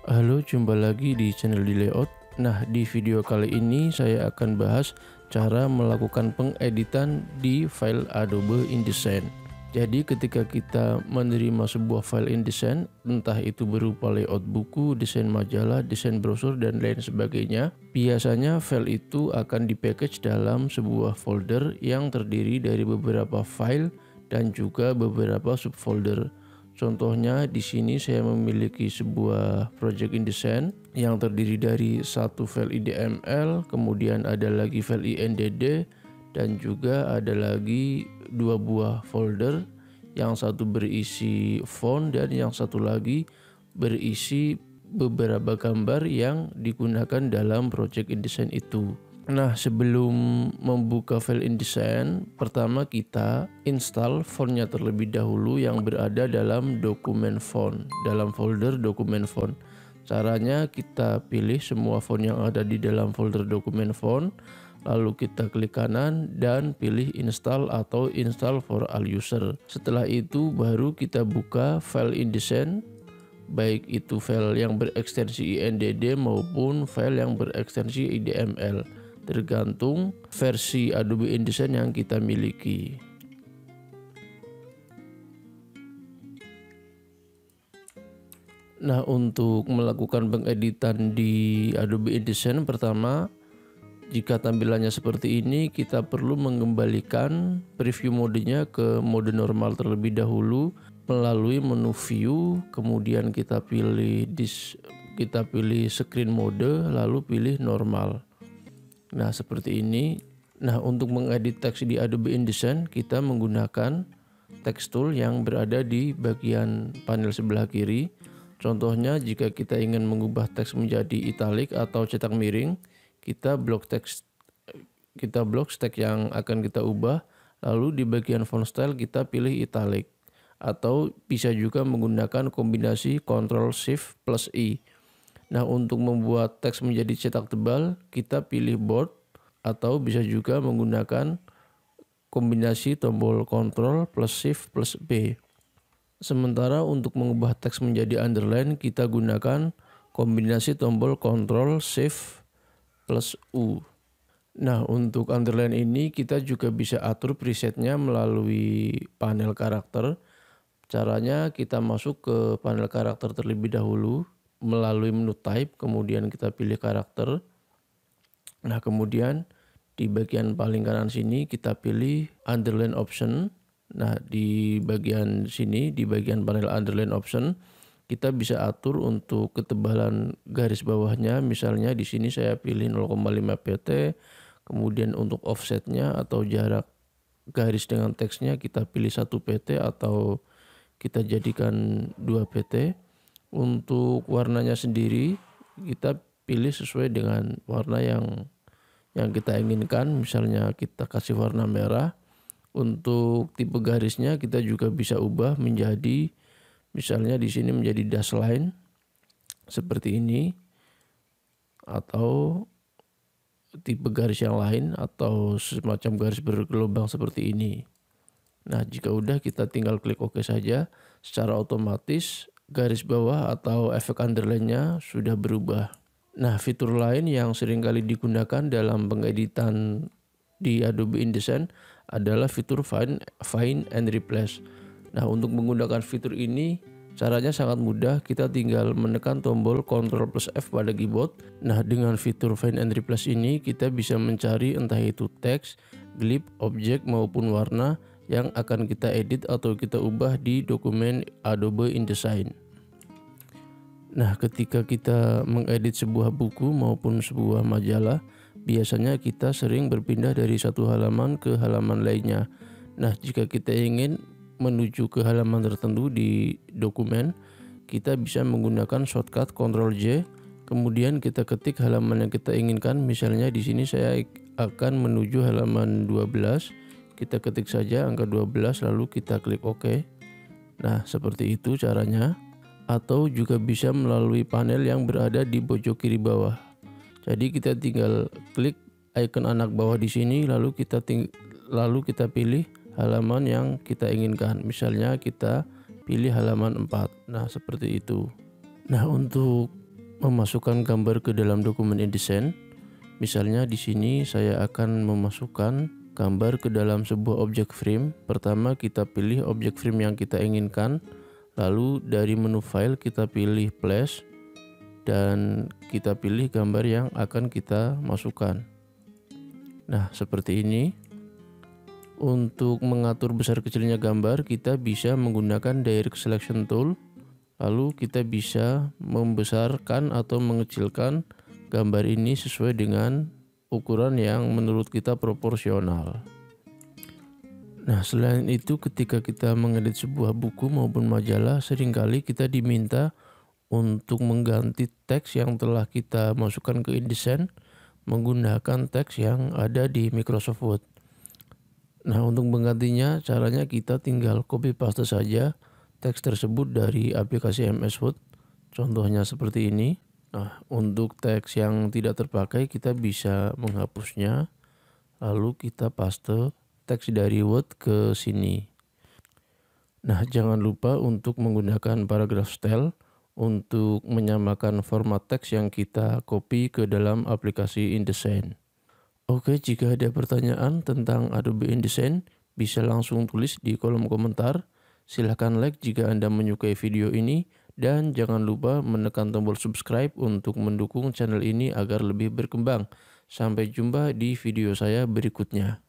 Halo, jumpa lagi di channel di Layout. Nah, di video kali ini saya akan bahas cara melakukan pengeditan di file Adobe InDesign. Jadi ketika kita menerima sebuah file InDesign, entah itu berupa layout buku, desain majalah, desain brosur, dan lain sebagainya, biasanya file itu akan dipackage dalam sebuah folder yang terdiri dari beberapa file dan juga beberapa subfolder. Contohnya di sini saya memiliki sebuah project InDesign yang terdiri dari satu file IDML, kemudian ada lagi file INDD, dan juga ada lagi dua buah folder, yang satu berisi font dan yang satu lagi berisi beberapa gambar yang digunakan dalam project InDesign itu. Nah, sebelum membuka file InDesign, pertama kita install fontnya terlebih dahulu yang berada dalam dokumen font, dalam folder dokumen font. Caranya kita pilih semua font yang ada di dalam folder dokumen font, lalu kita klik kanan dan pilih install atau install for all user. Setelah itu baru kita buka file InDesign, baik itu file yang berekstensi INDD maupun file yang berekstensi IDML, tergantung versi Adobe InDesign yang kita miliki. Nah, untuk melakukan pengeditan di Adobe InDesign, pertama, jika tampilannya seperti ini, kita perlu mengembalikan preview modenya ke mode normal terlebih dahulu melalui menu view, kemudian kita pilih screen mode, lalu pilih normal. Nah, seperti ini. Nah, untuk mengedit teks di Adobe InDesign, kita menggunakan text tool yang berada di bagian panel sebelah kiri. Contohnya, jika kita ingin mengubah teks menjadi italic atau cetak miring, kita blok teks yang akan kita ubah, lalu di bagian font style kita pilih italic, atau bisa juga menggunakan kombinasi Ctrl Shift plus I. Nah, untuk membuat teks menjadi cetak tebal, kita pilih bold, atau bisa juga menggunakan kombinasi tombol Ctrl plus Shift plus B. Sementara untuk mengubah teks menjadi underline, kita gunakan kombinasi tombol Ctrl Shift plus U. Nah, untuk underline ini kita juga bisa atur presetnya melalui panel karakter. Caranya kita masuk ke panel karakter terlebih dahulu melalui menu type, kemudian kita pilih karakter. Nah, kemudian di bagian paling kanan sini kita pilih underline option. Nah, di bagian sini, di bagian panel underline option, kita bisa atur untuk ketebalan garis bawahnya. Misalnya di sini saya pilih 0,5 pt. Kemudian untuk offsetnya atau jarak garis dengan teksnya kita pilih 1 pt atau kita jadikan 2 pt. Untuk warnanya sendiri kita pilih sesuai dengan warna yang kita inginkan. Misalnya kita kasih warna merah. Untuk tipe garisnya kita juga bisa ubah menjadi, misalnya di sini menjadi dash line seperti ini, atau tipe garis yang lain, atau semacam garis bergelombang seperti ini. Nah, jika udah kita tinggal klik OK saja, secara otomatis garis bawah atau efek underline-nya sudah berubah. Nah, fitur lain yang seringkali digunakan dalam pengeditan di Adobe InDesign adalah fitur Find and Replace. Nah, untuk menggunakan fitur ini caranya sangat mudah, kita tinggal menekan tombol Ctrl plus F pada keyboard. Nah, dengan fitur Find and Replace ini kita bisa mencari entah itu teks, glip, objek maupun warna yang akan kita edit atau kita ubah di dokumen Adobe InDesign. Nah, ketika kita mengedit sebuah buku maupun sebuah majalah, biasanya kita sering berpindah dari satu halaman ke halaman lainnya. Nah, jika kita ingin menuju ke halaman tertentu di dokumen, kita bisa menggunakan shortcut Ctrl J, kemudian kita ketik halaman yang kita inginkan. Misalnya di sini saya akan menuju halaman 12. Kita ketik saja angka 12 lalu kita klik OK. Nah, seperti itu caranya. Atau juga bisa melalui panel yang berada di pojok kiri bawah. Jadi kita tinggal klik icon anak bawah di sini, lalu kita pilih halaman yang kita inginkan. Misalnya kita pilih halaman 4. Nah, seperti itu. Nah, untuk memasukkan gambar ke dalam dokumen InDesign. Misalnya di sini saya akan memasukkan gambar ke dalam sebuah objek frame. Pertama kita pilih objek frame yang kita inginkan, lalu dari menu file kita pilih place dan kita pilih gambar yang akan kita masukkan. Nah, seperti ini. Untuk mengatur besar kecilnya gambar, kita bisa menggunakan Direct Selection Tool. Lalu kita bisa membesarkan atau mengecilkan gambar ini sesuai dengan ukuran yang menurut kita proporsional. Nah, selain itu ketika kita mengedit sebuah buku maupun majalah, seringkali kita diminta untuk mengganti teks yang telah kita masukkan ke InDesign menggunakan teks yang ada di Microsoft Word. Nah, untuk menggantinya caranya kita tinggal copy paste saja teks tersebut dari aplikasi MS Word. Contohnya seperti ini. Nah, untuk teks yang tidak terpakai kita bisa menghapusnya. Lalu kita paste teks dari Word ke sini. Nah, jangan lupa untuk menggunakan paragraph style untuk menyamakan format teks yang kita copy ke dalam aplikasi InDesign. Oke, jika ada pertanyaan tentang Adobe InDesign, bisa langsung tulis di kolom komentar. Silahkan like jika Anda menyukai video ini, dan jangan lupa menekan tombol subscribe untuk mendukung channel ini agar lebih berkembang. Sampai jumpa di video saya berikutnya.